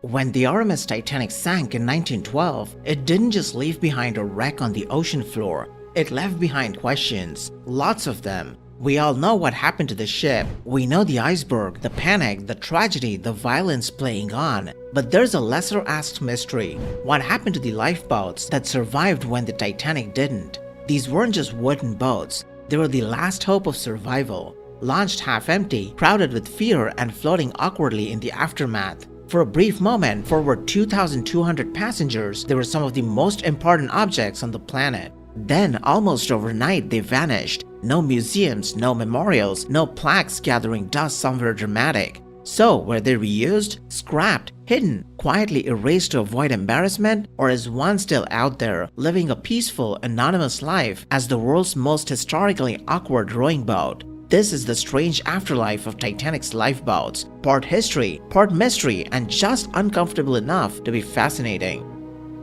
When the RMS Titanic sank in 1912, it didn't just leave behind a wreck on the ocean floor, it left behind questions, lots of them. We all know what happened to the ship. We know the iceberg, the panic, the tragedy, the violence playing on. But there's a lesser asked mystery. What happened to the lifeboats that survived when the Titanic didn't? These weren't just wooden boats, they were the last hope of survival. Launched half empty, crowded with fear and floating awkwardly in the aftermath. For a brief moment, for over 2,200 passengers, they were some of the most important objects on the planet. Then, almost overnight, they vanished. No museums, no memorials, no plaques gathering dust somewhere dramatic. So, were they reused, scrapped, hidden, quietly erased to avoid embarrassment? Or is one still out there, living a peaceful, anonymous life as the world's most historically awkward rowing boat? This is the strange afterlife of Titanic's lifeboats, part history, part mystery, and just uncomfortable enough to be fascinating.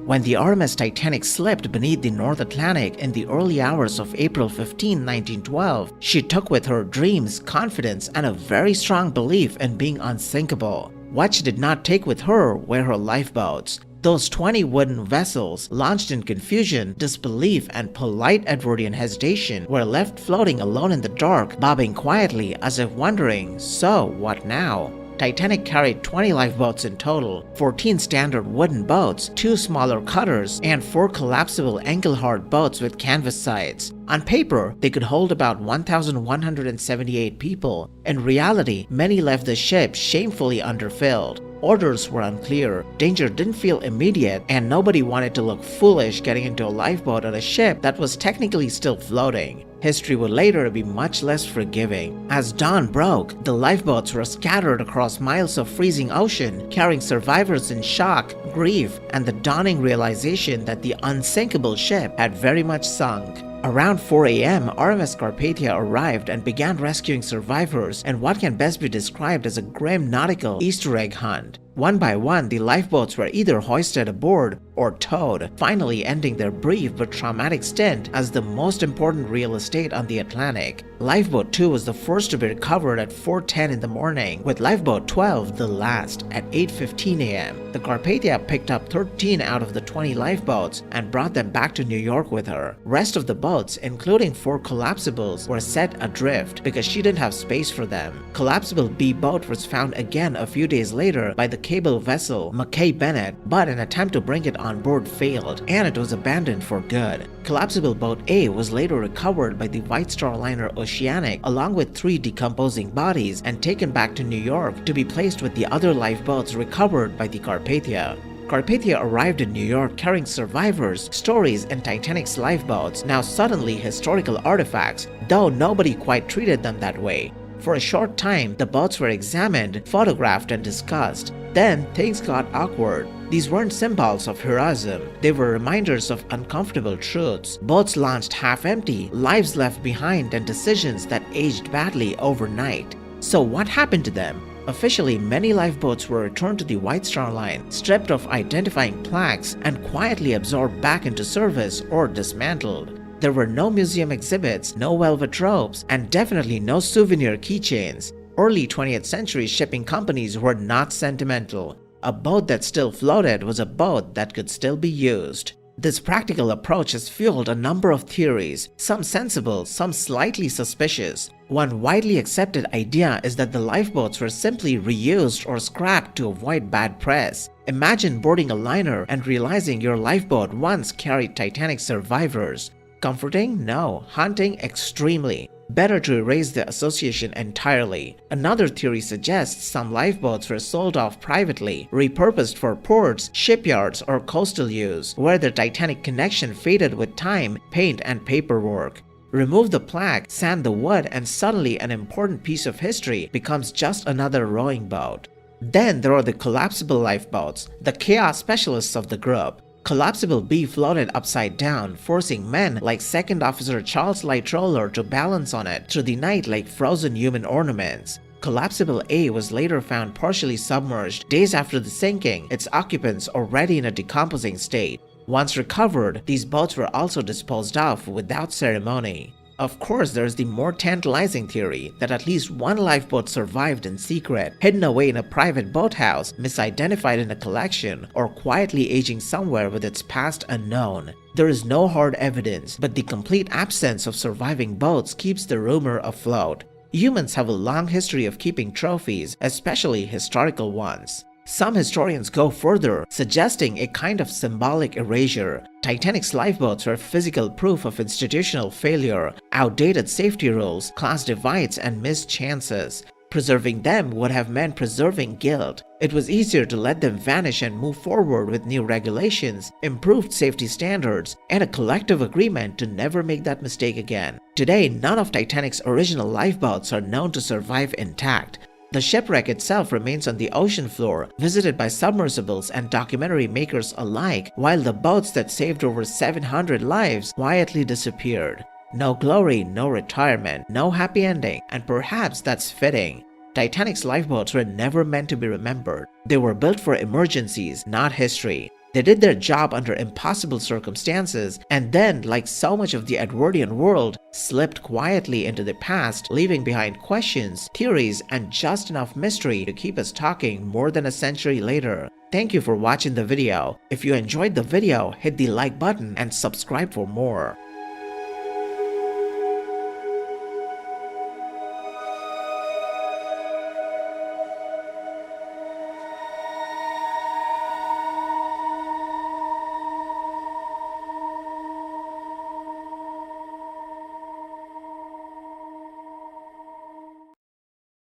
When the RMS Titanic slipped beneath the North Atlantic in the early hours of April 15, 1912, she took with her dreams, confidence, and a very strong belief in being unsinkable. What she did not take with her were her lifeboats. Those 20 wooden vessels, launched in confusion, disbelief, and polite Edwardian hesitation, were left floating alone in the dark, bobbing quietly as if wondering, so what now? Titanic carried 20 lifeboats in total, 14 standard wooden boats, 2 smaller cutters, and 4 collapsible ankle-hard boats with canvas sides. On paper, they could hold about 1,178 people. In reality, many left the ship shamefully underfilled. Orders were unclear, danger didn't feel immediate, and nobody wanted to look foolish getting into a lifeboat on a ship that was technically still floating. History would later be much less forgiving. As dawn broke, the lifeboats were scattered across miles of freezing ocean, carrying survivors in shock, grief, and the dawning realization that the unsinkable ship had very much sunk. Around 4 a.m., RMS Carpathia arrived and began rescuing survivors in what can best be described as a grim nautical Easter egg hunt. One by one, the lifeboats were either hoisted aboard or towed, finally ending their brief but traumatic stint as the most important real estate on the Atlantic. Lifeboat 2 was the first to be recovered at 4:10 in the morning, with Lifeboat 12 the last at 8:15 a.m. The Carpathia picked up 13 out of the 20 lifeboats and brought them back to New York with her. Rest of the boats, including 4 collapsibles, were set adrift because she didn't have space for them. Collapsible B boat was found again a few days later by the cable vessel Mackay Bennett, but an attempt to bring it on board failed, and it was abandoned for good. Collapsible boat A was later recovered by the White Star liner Oceanic along with 3 decomposing bodies and taken back to New York to be placed with the other lifeboats recovered by the Carpathia. Carpathia arrived in New York carrying survivors, stories, and Titanic's lifeboats, now suddenly historical artifacts, though nobody quite treated them that way. For a short time, the boats were examined, photographed, and discussed. Then, things got awkward. These weren't symbols of heroism, they were reminders of uncomfortable truths. Boats launched half empty, lives left behind, and decisions that aged badly overnight. So what happened to them? Officially, many lifeboats were returned to the White Star Line, stripped of identifying plaques, and quietly absorbed back into service or dismantled. There were no museum exhibits, no velvet robes, and definitely no souvenir keychains. Early 20th century shipping companies were not sentimental. A boat that still floated was a boat that could still be used. This practical approach has fueled a number of theories, some sensible, some slightly suspicious. One widely accepted idea is that the lifeboats were simply reused or scrapped to avoid bad press. Imagine boarding a liner and realizing your lifeboat once carried Titanic survivors. Comforting? No. Haunting? Extremely. Better to erase the association entirely. Another theory suggests some lifeboats were sold off privately, repurposed for ports, shipyards, or coastal use, where their Titanic connection faded with time, paint, and paperwork. Remove the plaque, sand the wood, and suddenly an important piece of history becomes just another rowing boat. Then there are the collapsible lifeboats, the chaos specialists of the group. Collapsible B floated upside down, forcing men like Second Officer Charles Lightroller to balance on it through the night like frozen human ornaments. Collapsible A was later found partially submerged days after the sinking, its occupants already in a decomposing state. Once recovered, these boats were also disposed of without ceremony. Of course, there's the more tantalizing theory that at least one lifeboat survived in secret, hidden away in a private boathouse, misidentified in a collection, or quietly aging somewhere with its past unknown. There is no hard evidence, but the complete absence of surviving boats keeps the rumor afloat. Humans have a long history of keeping trophies, especially historical ones. Some historians go further, suggesting a kind of symbolic erasure. Titanic's lifeboats were physical proof of institutional failure, outdated safety rules, class divides, and missed chances. Preserving them would have meant preserving guilt. It was easier to let them vanish and move forward with new regulations, improved safety standards, and a collective agreement to never make that mistake again. Today, none of Titanic's original lifeboats are known to survive intact. The shipwreck itself remains on the ocean floor, visited by submersibles and documentary makers alike, while the boats that saved over 700 lives quietly disappeared. No glory, no retirement, no happy ending, and perhaps that's fitting. Titanic's lifeboats were never meant to be remembered. They were built for emergencies, not history. They did their job under impossible circumstances and then, like so much of the Edwardian world, slipped quietly into the past, leaving behind questions, theories, and just enough mystery to keep us talking more than a century later. Thank you for watching the video. If you enjoyed the video, hit the like button and subscribe for more.